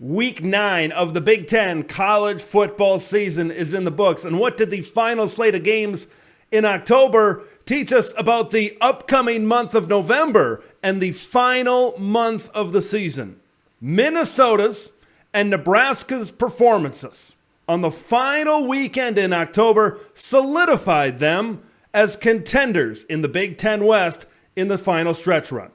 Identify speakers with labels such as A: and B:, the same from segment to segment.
A: Week 9 of the Big Ten college football season is in the books. And what did the final slate of games in October teach us about the upcoming month of November and the final month of the season? Minnesota's and Nebraska's performances on the final weekend in October solidified them as contenders in the Big Ten West in the final stretch run.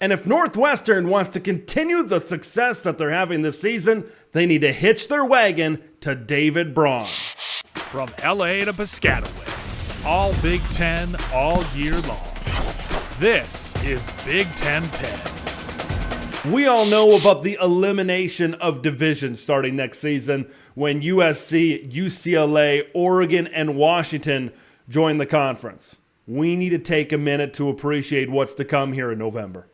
A: And if Northwestern wants to continue the success that they're having this season, they need to hitch their wagon to David Braun.
B: From LA to Piscataway, all Big Ten all year long. This is Big Ten 10.
A: We all know about the elimination of divisions starting next season when USC, UCLA, Oregon, and Washington join the conference. We need to take a minute to appreciate what's to come here in November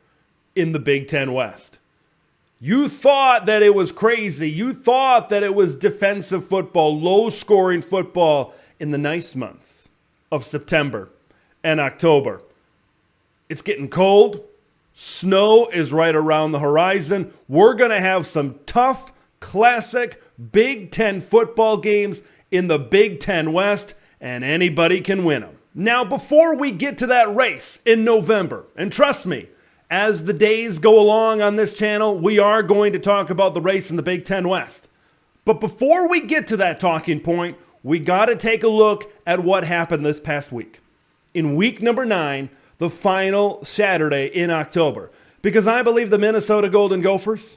A: in the Big Ten West. You thought that it was crazy. You thought that it was defensive football, low-scoring football in the nice months of September and October. It's getting cold. Snow is right around the horizon. We're going to have some tough, classic Big Ten football games in the Big Ten West, and anybody can win them. Now, before we get to that race in November, and trust me, as the days go along on this channel, we are going to talk about the race in the Big Ten West. But before we get to that talking point, we got to take a look at what happened this past week. In week number 9, the final Saturday in October. Because I believe the Minnesota Golden Gophers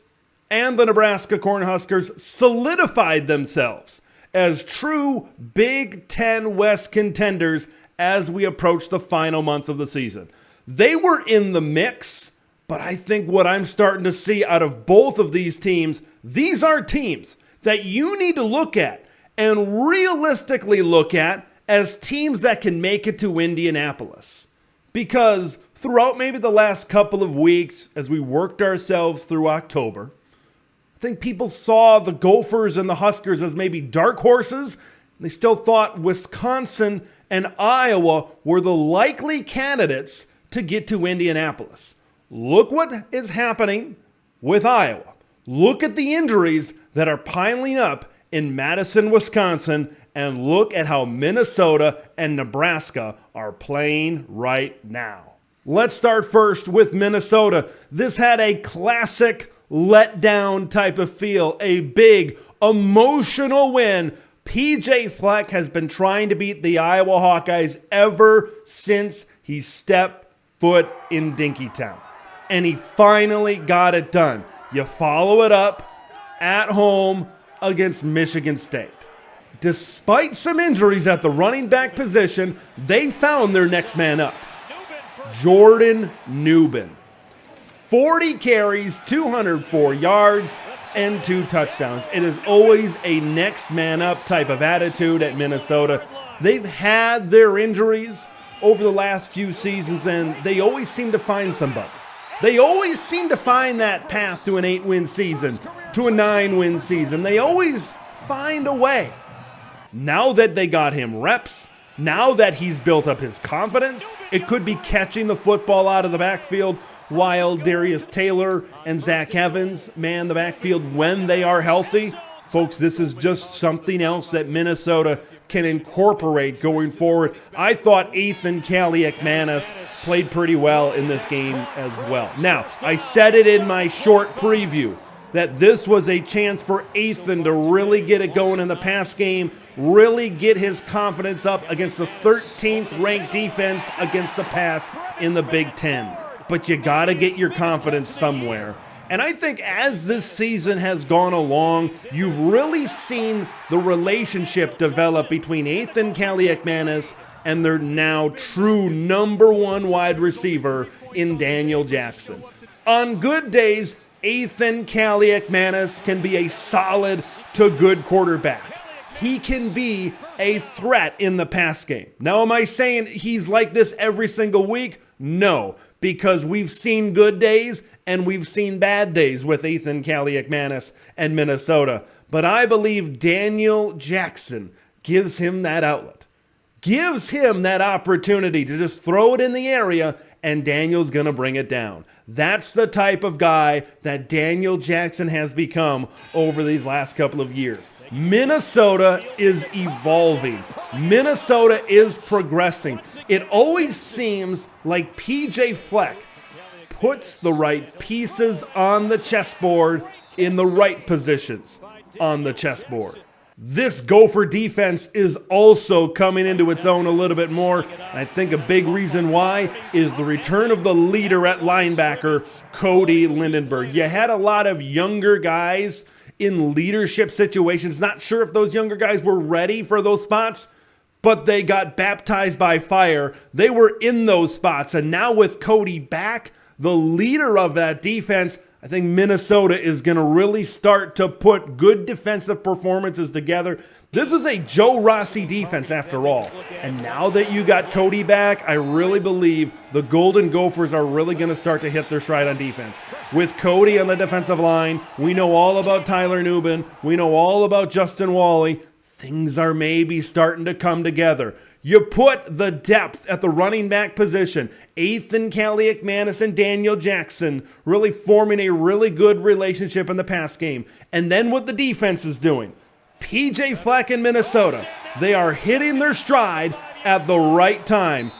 A: and the Nebraska Cornhuskers solidified themselves as true Big Ten West contenders as we approach the final month of the season. They were in the mix, but I think what I'm starting to see out of both of these teams, these are teams that you need to look at and realistically look at as teams that can make it to Indianapolis. Because throughout maybe the last couple of weeks, as we worked ourselves through October, I think people saw the Gophers and the Huskers as maybe dark horses. They still thought Wisconsin and Iowa were the likely candidates to get to Indianapolis. Look what is happening with Iowa. Look at the injuries that are piling up in Madison, Wisconsin, and look at how Minnesota and Nebraska are playing right now. Let's start first with Minnesota. This had a classic letdown type of feel, a big emotional win. PJ Fleck has been trying to beat the Iowa Hawkeyes ever since he stepped foot in Dinkytown. And he finally got it done. You follow it up at home against Michigan State. Despite some injuries at the running back position, they found their next man up. Jordan Newbin. 40 carries, 204 yards, and 2 touchdowns. It is always a next man up type of attitude at Minnesota. They've had their injuries over the last few seasons, and they always seem to find somebody. They always seem to find that path to an 8-win season, to a 9-win season. They always find a way. Now that they got him reps, now that he's built up his confidence, it could be catching the football out of the backfield while Darius Taylor and Zach Evans man the backfield when they are healthy. Folks, this is just something else that Minnesota can incorporate going forward. I thought Ethan Kaliakmanis played pretty well in this game as well. Now, I said it in my short preview that this was a chance for Ethan to really get it going in the pass game, really get his confidence up against the 13th ranked defense against the pass in the Big Ten. But you got to get your confidence somewhere. And I think as this season has gone along, you've really seen the relationship develop between Ethan Kaliakmanis and their now true number 1 wide receiver in Daniel Jackson. On good days, Ethan Kaliakmanis can be a solid to good quarterback. He can be a threat in the pass game. Now, am I saying he's like this every single week? No, because we've seen good days and we've seen bad days with Ethan Kaliakmanis and Minnesota. But I believe Daniel Jackson gives him that outlet, gives him that opportunity to just throw it in the area and Daniel's going to bring it down. That's the type of guy that Daniel Jackson has become over these last couple of years. Minnesota is evolving. Minnesota is progressing. It always seems like PJ Fleck puts the right pieces on the chessboard in the right positions on the chessboard. This Gopher defense is also coming into its own a little bit more. I think a big reason why is the return of the leader at linebacker, Cody Lindenberg. You had a lot of younger guys in leadership situations. Not sure if those younger guys were ready for those spots, but they got baptized by fire. They were in those spots. And now with Cody back, the leader of that defense, I think Minnesota is going to really start to put good defensive performances together. This is a Joe Rossi defense after all. And now that you got Cody back, I really believe the Golden Gophers are really going to start to hit their stride on defense. With Cody on the defensive line, we know all about Tyler Nubin. We know all about Justin Wally. Things are maybe starting to come together. You put the depth at the running back position. Ethan Kaliak-Manis and Daniel Jackson really forming a really good relationship in the pass game. And then what the defense is doing. PJ Fleck in Minnesota. They are hitting their stride at the right time.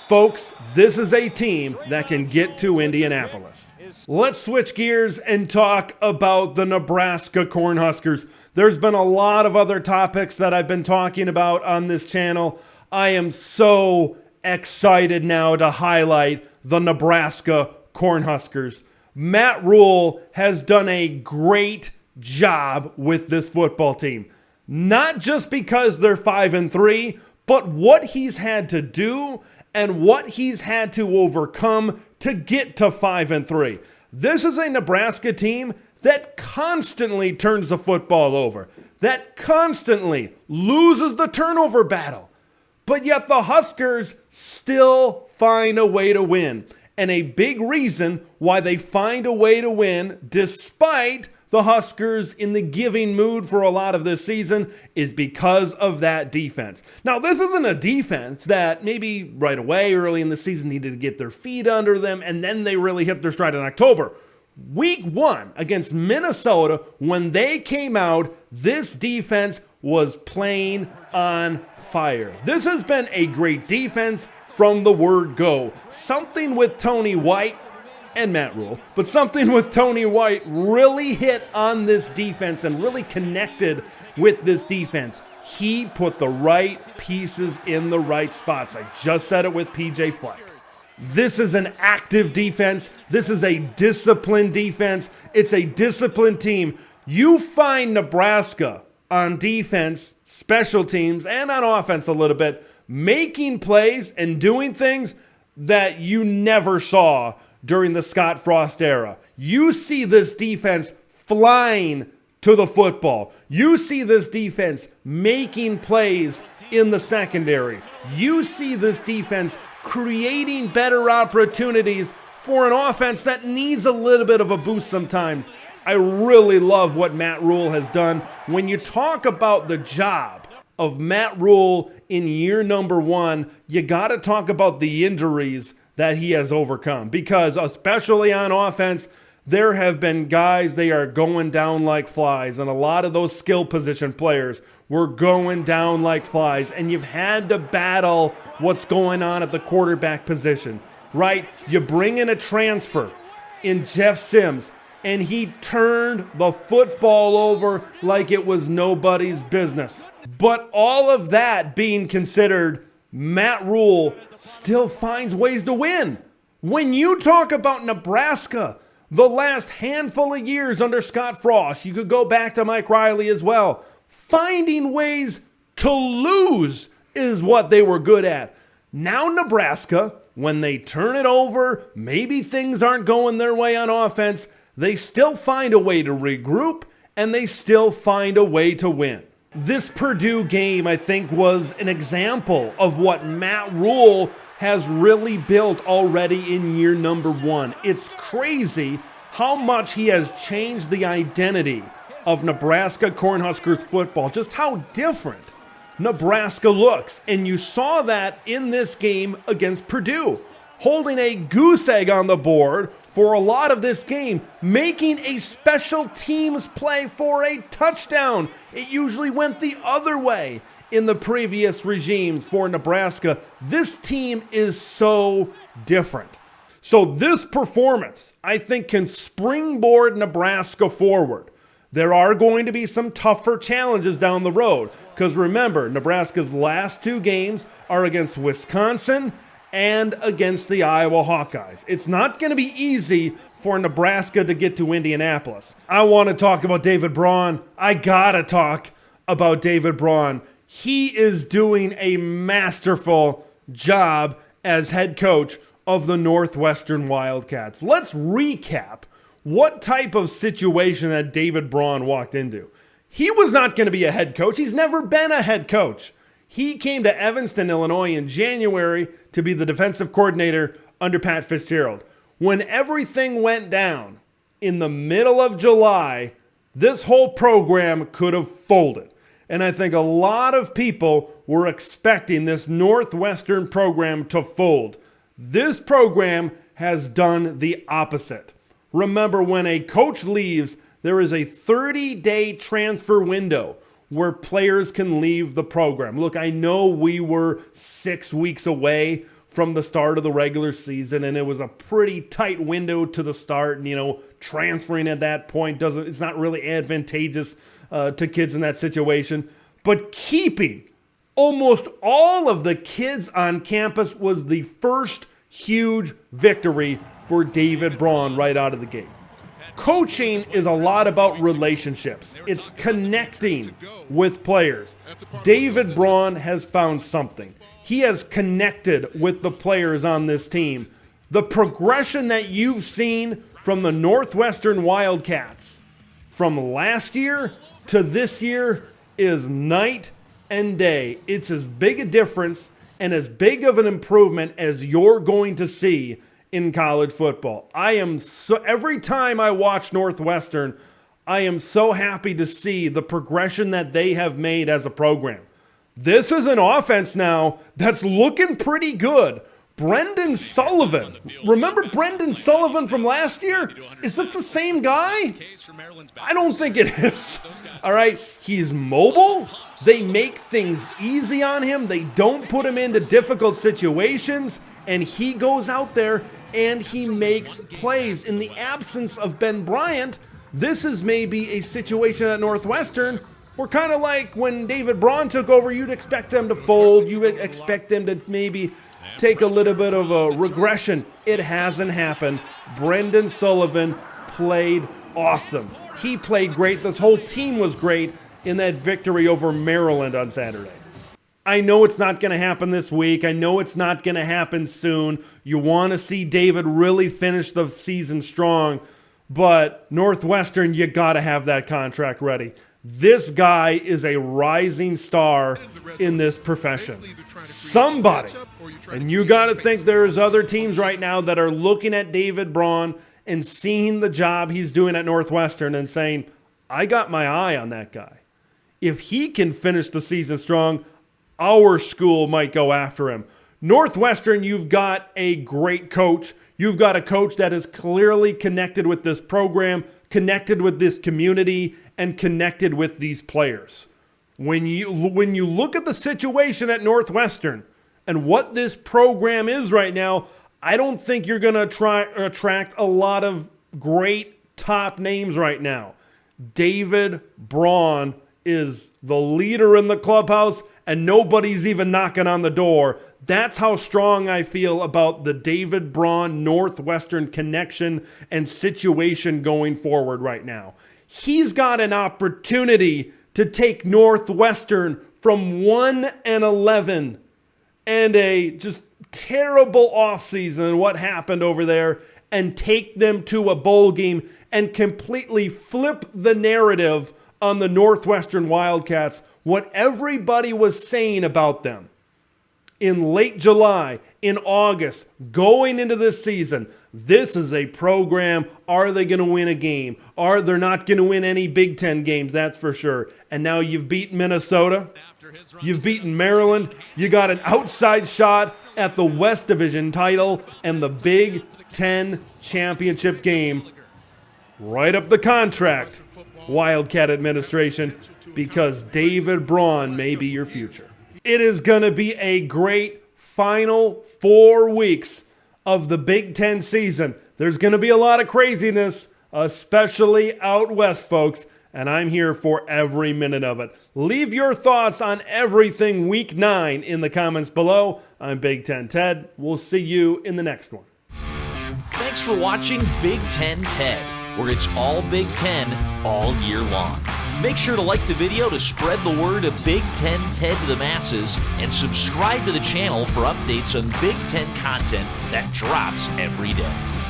A: Folks, this is a team that can get to Indianapolis. Let's switch gears and talk about the Nebraska Cornhuskers. There's been a lot of other topics that I've been talking about on this channel. I am so excited now to highlight the Nebraska Cornhuskers. Matt Rule has done a great job with this football team. Not just because they're 5-3, but what he's had to do and what he's had to overcome to get to 5-3. This is a Nebraska team that constantly turns the football over, that constantly loses the turnover battle. But yet the Huskers still find a way to win. And a big reason why they find a way to win, despite the Huskers in the giving mood for a lot of this season, is because of that defense. Now, this isn't a defense that maybe right away early in the season needed to get their feet under them, and then they really hit their stride in October. Week 1 against Minnesota, when they came out, this defense was playing on fire. This has been a great defense from the word go. Something with Tony White and Matt Rule, but something with Tony White really hit on this defense and really connected with this defense. He put the right pieces in the right spots. I just said it with PJ Fleck. This is an active defense. This is a disciplined defense. It's a disciplined team. You find Nebraska on defense, special teams, and on offense a little bit, making plays and doing things that you never saw during the Scott Frost era. You see this defense flying to the football. You see this defense making plays in the secondary. You see this defense creating better opportunities for an offense that needs a little bit of a boost sometimes. I really love what Matt Rule has done. When you talk about the job of Matt Rule in year number 1, you got to talk about the injuries that he has overcome. Because especially on offense, there have been guys, they are going down like flies. And a lot of those skill position players were going down like flies. And you've had to battle what's going on at the quarterback position, right? You bring in a transfer in Jeff Sims, and he turned the football over like it was nobody's business. But all of that being considered, Matt Rule still finds ways to win. When you talk about Nebraska, the last handful of years under Scott Frost, you could go back to Mike Riley as well, finding ways to lose is what they were good at. Now Nebraska, when they turn it over, maybe things aren't going their way on offense, they still find a way to regroup, and they still find a way to win. This Purdue game, I think, was an example of what Matt Rule has really built already in year number 1. It's crazy how much he has changed the identity of Nebraska Cornhuskers football, just how different Nebraska looks. And you saw that in this game against Purdue. holding a goose egg on the board for a lot of this game, making a special teams play for a touchdown. It usually went the other way in the previous regimes for Nebraska. This team is so different. So this performance, I think, can springboard Nebraska forward. There are going to be some tougher challenges down the road, because remember, Nebraska's last 2 games are against Wisconsin and against the Iowa Hawkeyes. It's not going to be easy for Nebraska to get to Indianapolis. I want to talk about David Braun. I got to talk about David Braun. He is doing a masterful job as head coach of the Northwestern Wildcats. Let's recap what type of situation that David Braun walked into. He was not going to be a head coach. He's never been a head coach. He came to Evanston, Illinois in January to be the defensive coordinator under Pat Fitzgerald. When everything went down in the middle of July, this whole program could have folded. And I think a lot of people were expecting this Northwestern program to fold. This program has done the opposite. Remember, when a coach leaves, there is a 30-day transfer window where players can leave the program. Look, I know we were 6 weeks away from the start of the regular season, and it was a pretty tight window to the start. And, transferring at that point it's not really advantageous to kids in that situation. But keeping almost all of the kids on campus was the first huge victory for David Braun right out of the gate. Coaching is a lot about relationships. It's connecting with players. David Braun has found something. He has connected with the players on this team. The progression that you've seen from the Northwestern Wildcats from last year to this year is night and day. It's as big a difference and as big of an improvement as you're going to see in college football. Every time I watch Northwestern, I am so happy to see the progression that they have made as a program. This is an offense now that's looking pretty good. Brendan Sullivan. Remember Brendan Sullivan from last year? Is that the same guy? I don't think it is. All right, he's mobile. They make things easy on him. They don't put him into difficult situations, and he goes out there and he makes plays. In the absence of Ben Bryant, this is maybe a situation at Northwestern where, kind of like when David Braun took over, you'd expect them to fold. You would expect them to maybe take a little bit of a regression. It hasn't happened. Brendan Sullivan played awesome. He played great. This whole team was great in that victory over Maryland on Saturday. I know it's not going to happen this week. I know it's not going to happen soon. You want to see David really finish the season strong, but Northwestern, you got to have that contract ready. This guy is a rising star in this profession. Somebody, and you got to think there's other teams right now that are looking at David Braun and seeing the job he's doing at Northwestern and saying, I got my eye on that guy. If he can finish the season strong, our school might go after him. Northwestern, you've got a great coach. You've got a coach that is clearly connected with this program, connected with this community, and connected with these players. When you look at the situation at Northwestern and what this program is right now, I don't think you're going to attract a lot of great top names right now. David Braun is the leader in the clubhouse, and nobody's even knocking on the door. That's how strong I feel about the David Braun Northwestern connection and situation going forward right now. He's got an opportunity to take Northwestern from 1-11 and a just terrible offseason and what happened over there, and take them to a bowl game and completely flip the narrative on the Northwestern Wildcats, what everybody was saying about them in late July, in August, going into this season. This is a program. Are they going to win a game? They're not going to win any Big Ten games, that's for sure. And now you've beat Minnesota. You've beaten Maryland. You got an outside shot at the West Division title and the Big Ten championship game. Write up the contract, Wildcat administration, because David Braun may be your future. It is going to be a great final 4 weeks of the Big Ten season. There's going to be a lot of craziness, especially out west, folks, and I'm here for every minute of it. Leave your thoughts on everything Week 9 in the comments below. I'm Big Ten Ted. We'll see you in the next one.
C: Thanks for watching Big Ten Ted, where it's all Big Ten all year long. Make sure to like the video to spread the word of Big Ten Ted to the masses, and subscribe to the channel for updates on Big Ten content that drops every day.